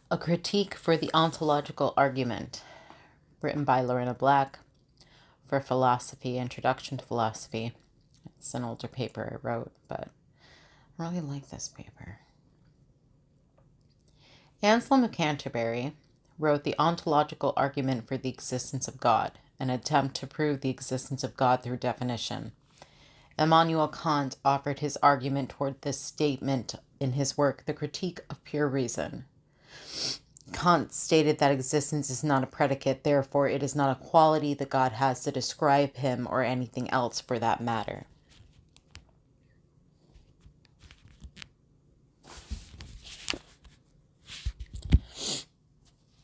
A Critique for the Ontological Argument, written by Lorena Black for Philosophy, Introduction to Philosophy. It's an older paper I wrote, but I really like this paper. Anslem of Canterbury wrote the Ontological Argument for the Existence of God, an attempt to prove the existence of God through definition. Immanuel Kant offered his argument toward this statement in his work, The Critique of Pure Reason. Kant stated that existence is not a predicate, therefore it is not a quality that God has to describe him or anything else for that matter.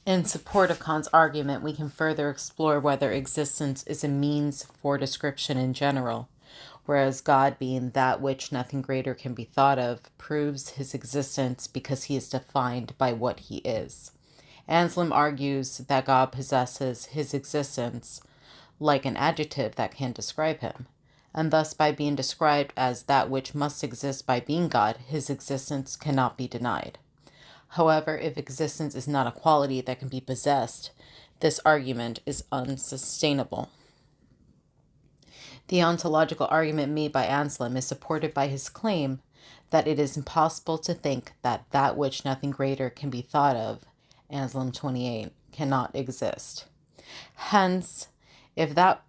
In support of Kant's argument, we can further explore whether existence is a means for description in general, whereas God, being that which nothing greater can be thought of, proves his existence because he is defined by what he is. Anslem argues that God possesses his existence like an adjective that can describe him, and thus by being described as that which must exist by being God, his existence cannot be denied. However, if existence is not a quality that can be possessed, this argument is unsustainable. The ontological argument made by Anslem is supported by his claim that it is impossible to think that that which nothing greater can be thought of, Anslem 28, cannot exist. Hence, if that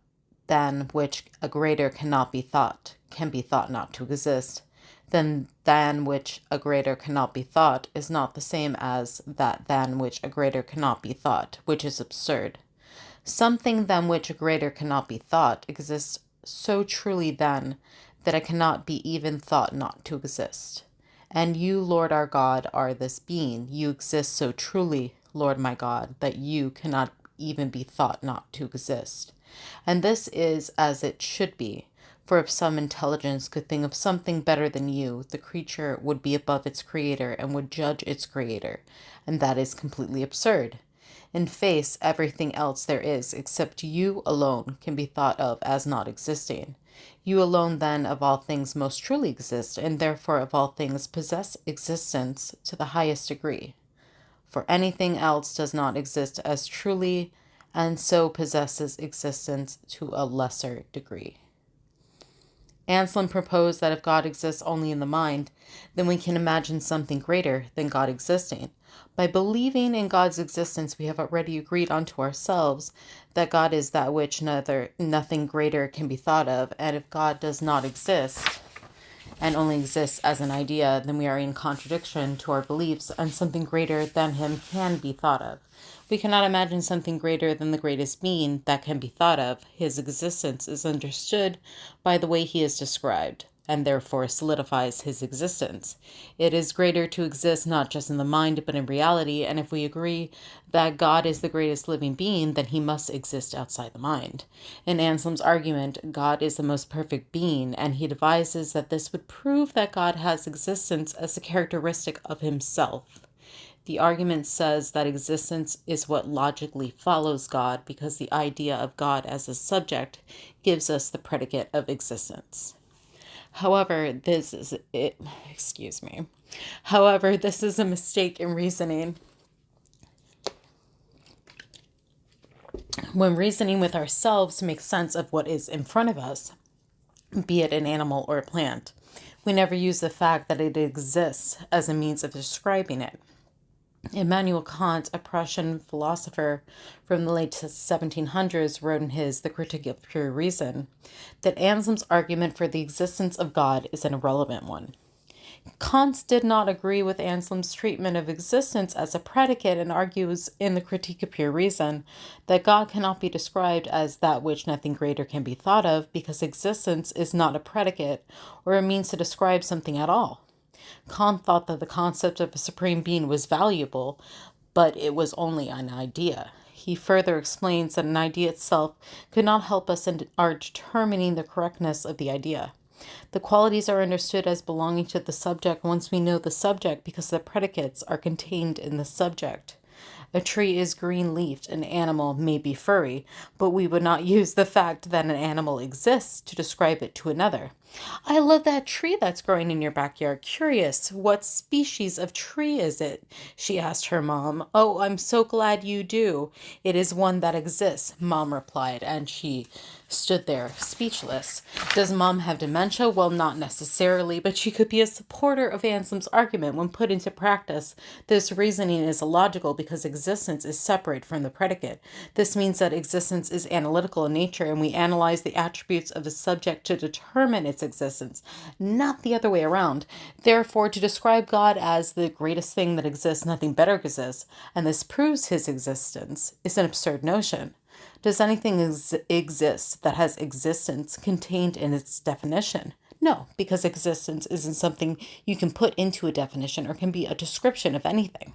than which a greater cannot be thought can be thought not to exist, then than which a greater cannot be thought is not the same as that than which a greater cannot be thought, which is absurd. Something than which a greater cannot be thought exists so truly then that it cannot be even thought not to exist. And you, Lord our God, are this being. You exist so truly, Lord my God, that you cannot even be thought not to exist. And this is as it should be. For if some intelligence could think of something better than you, the creature would be above its creator and would judge its creator, and that is completely absurd. In face, everything else there is, except you alone, can be thought of as not existing. You alone, then, of all things most truly exist, and therefore of all things possess existence to the highest degree. For anything else does not exist as truly, and so possesses existence to a lesser degree. Anslem proposed that if God exists only in the mind, then we can imagine something greater than God existing. By believing in God's existence, we have already agreed unto ourselves that God is that which nothing greater can be thought of, and if God does not exist and only exists as an idea, then we are in contradiction to our beliefs, and something greater than him can be thought of. We cannot imagine something greater than the greatest being that can be thought of. His existence is understood by the way he is described, and therefore solidifies his existence. It is greater to exist not just in the mind, but in reality, and if we agree that God is the greatest living being, then he must exist outside the mind. In Anslem's argument, God is the most perfect being, and he devises that this would prove that God has existence as a characteristic of himself. The argument says that existence is what logically follows God because the idea of God as a subject gives us the predicate of existence. However, this is a mistake in reasoning. When reasoning with ourselves to make sense of what is in front of us, be it an animal or a plant, we never use the fact that it exists as a means of describing it. Immanuel Kant, a Prussian philosopher from the late 1700s, wrote in his The Critique of Pure Reason that Anslem's argument for the existence of God is an irrelevant one. Kant did not agree with Anslem's treatment of existence as a predicate and argues in The Critique of Pure Reason that God cannot be described as that which nothing greater can be thought of because existence is not a predicate or a means to describe something at all. Kant thought that the concept of a supreme being was valuable, but it was only an idea. He further explains that an idea itself could not help us in our determining the correctness of the idea. The qualities are understood as belonging to the subject once we know the subject because the predicates are contained in the subject. A tree is green-leafed, an animal may be furry, but we would not use the fact that an animal exists to describe it to another. I love that tree that's growing in your backyard. Curious, what species of tree is it? She asked her mom. Oh, I'm so glad you do. It is one that exists, Mom replied, and she stood there speechless. Does Mom have dementia? Well, not necessarily, but she could be a supporter of Anslem's argument. When put into practice, this reasoning is illogical because existence is separate from the predicate. This means that existence is analytical in nature, and we analyze the attributes of a subject to determine its existence, not the other way around. Therefore, to describe God as the greatest thing that exists, nothing better exists, and this proves his existence, is an absurd notion. Does anything exist that has existence contained in its definition? No, because existence isn't something you can put into a definition or can be a description of anything.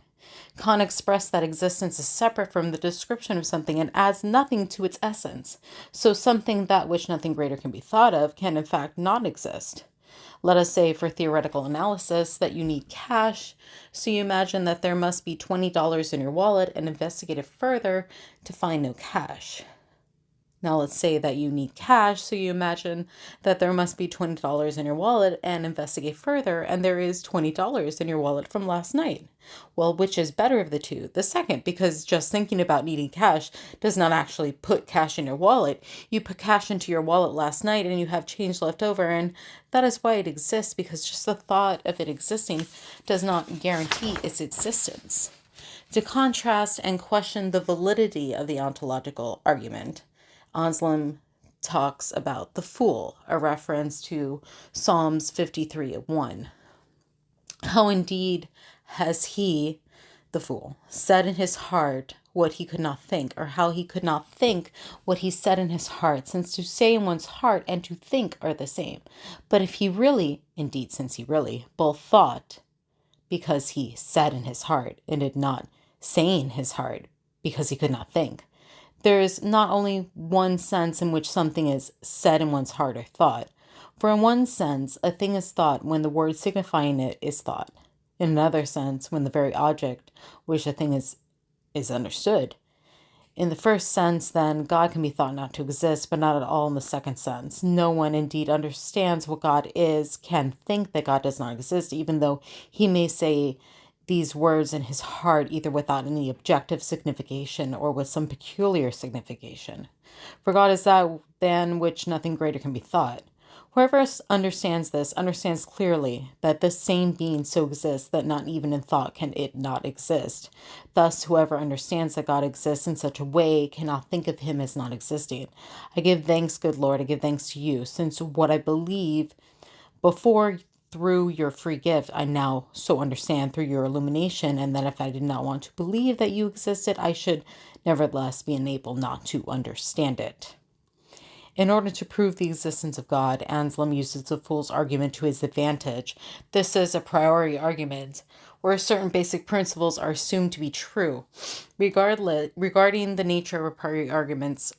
Kant expressed that existence is separate from the description of something and adds nothing to its essence. So something that which nothing greater can be thought of can in fact not exist. Let us say, for theoretical analysis, that you need cash, so you imagine that there must be $20 in your wallet and investigate it further to find no cash. Now let's say that you need cash, so you imagine that there must be $20 in your wallet and investigate further, and there is $20 in your wallet from last night. Well, which is better of the two? The second, because just thinking about needing cash does not actually put cash in your wallet. You put cash into your wallet last night and you have change left over, and that is why it exists, because just the thought of it existing does not guarantee its existence. To contrast and question the validity of the ontological argument, Anslem talks about the fool, a reference to Psalms 53:1. How indeed has he, the fool, said in his heart what he could not think, or how he could not think what he said in his heart, since to say in one's heart and to think are the same. But if he really, indeed since he really, both thought, because he said in his heart, and did not say in his heart, because he could not think, there is not only one sense in which something is said in one's heart or thought. For in one sense, a thing is thought when the word signifying it is thought. In another sense, when the very object which a thing is understood. In the first sense, then, God can be thought not to exist, but not at all in the second sense. No one indeed understands what God is, can think that God does not exist, even though he may say these words in his heart, either without any objective signification or with some peculiar signification. For God is that than which nothing greater can be thought. Whoever understands this understands clearly that this same being so exists that not even in thought can it not exist. Thus, whoever understands that God exists in such a way cannot think of him as not existing. I give thanks, good Lord, I give thanks to you, since what I believe before through your free gift, I now so understand through your illumination, and that if I did not want to believe that you existed, I should nevertheless be enabled not to understand it. In order to prove the existence of God, Anslem uses the fool's argument to his advantage. This is a priori argument, where certain basic principles are assumed to be true. Regarding the nature of a priori argument's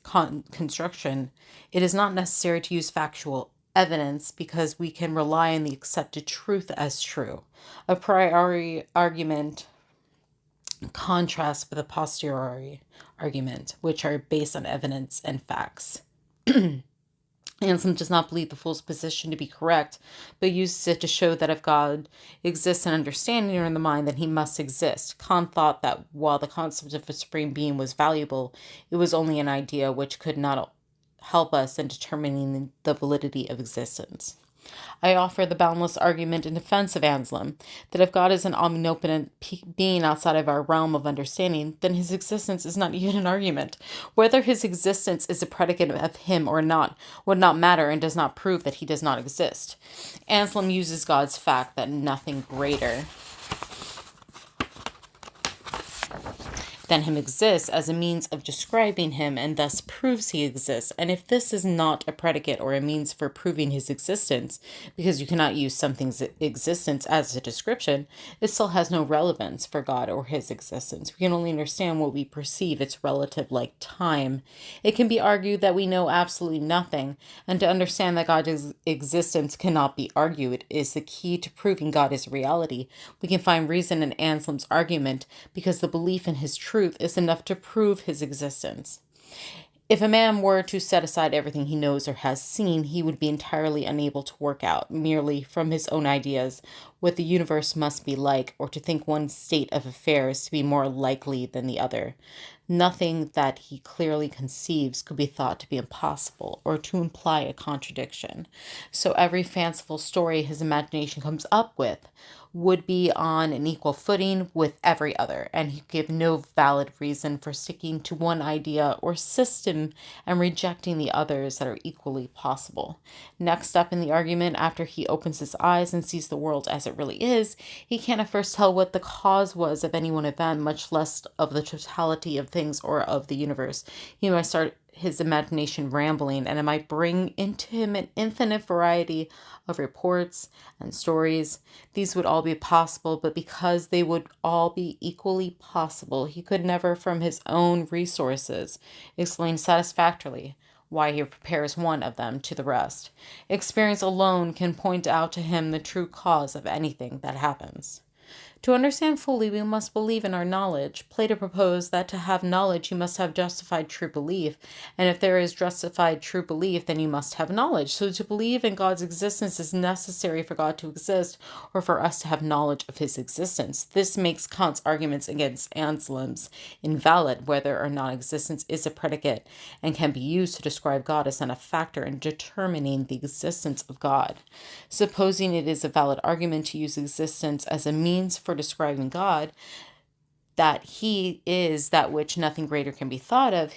construction, it is not necessary to use factual evidence because we can rely on the accepted truth as true. A priori argument contrasts with a posteriori argument, which are based on evidence and facts. Anslem does not believe the fool's position to be correct, but uses it to show that if God exists in understanding or in the mind, then he must exist. Kant thought that while the concept of a supreme being was valuable, it was only an idea which could not help us in determining the validity of existence. I offer the boundless argument in defense of Anslem, that if God is an omnipotent being outside of our realm of understanding, then his existence is not even an argument. Whether his existence is a predicate of him or not would not matter and does not prove that he does not exist. Anslem uses God's fact that nothing greater than him exists as a means of describing him, and thus proves he exists. And if this is not a predicate or a means for proving his existence, because you cannot use something's existence as a description, it still has no relevance for God or his existence. We can only understand what we perceive, its relative like time. It can be argued that we know absolutely nothing, and to understand that God's existence cannot be argued is the key to proving God is reality. We can find reason in Anslem's argument because the belief in his truth truth is enough to prove his existence. If a man were to set aside everything he knows or has seen, he would be entirely unable to work out, merely from his own ideas, what the universe must be like, or to think one state of affairs to be more likely than the other. Nothing that he clearly conceives could be thought to be impossible, or to imply a contradiction. So every fanciful story his imagination comes up with would be on an equal footing with every other, and he give no valid reason for sticking to one idea or system and rejecting the others that are equally possible. Next up in the argument, after he opens his eyes and sees the world as it really is, he can't at first tell what the cause was of any one event, much less of the totality of things or of the universe. He might start his imagination rambling, and it might bring into him an infinite variety of reports and stories. These would all be possible, but because they would all be equally possible, he could never, from his own resources, explain satisfactorily why he prepares one of them to the rest. Experience alone can point out to him the true cause of anything that happens. To understand fully, we must believe in our knowledge. Plato proposed that to have knowledge, you must have justified true belief. And if there is justified true belief, then you must have knowledge. So to believe in God's existence is necessary for God to exist, or for us to have knowledge of his existence. This makes Kant's arguments against Anslem's invalid, whether or not existence is a predicate and can be used to describe God as not a factor in determining the existence of God. Supposing it is a valid argument to use existence as a means for describing God, that he is that which nothing greater can be thought of,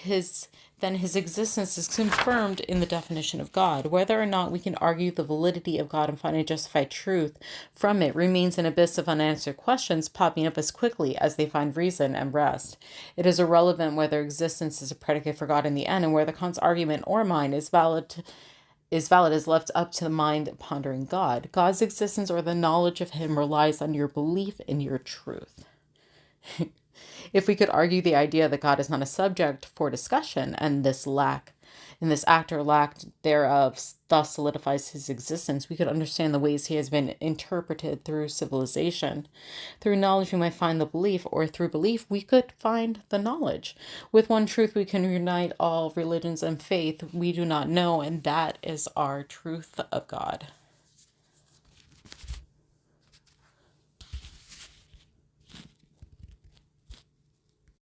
then his existence is confirmed in the definition of God. Whether or not we can argue the validity of God and find a justified truth from it remains an abyss of unanswered questions, popping up as quickly as they find reason and rest. It is irrelevant whether existence is a predicate for God in the end, and whether Kant's argument or mine is valid is left up to the mind pondering God. God's existence or the knowledge of him relies on your belief in your truth. If we could argue the idea that God is not a subject for discussion, and this act or lack thereof thus solidifies his existence, we could understand the ways he has been interpreted through civilization. Through knowledge we might find the belief, or through belief we could find the knowledge. With one truth we can unite all religions and faith we do not know, and that is our truth of God.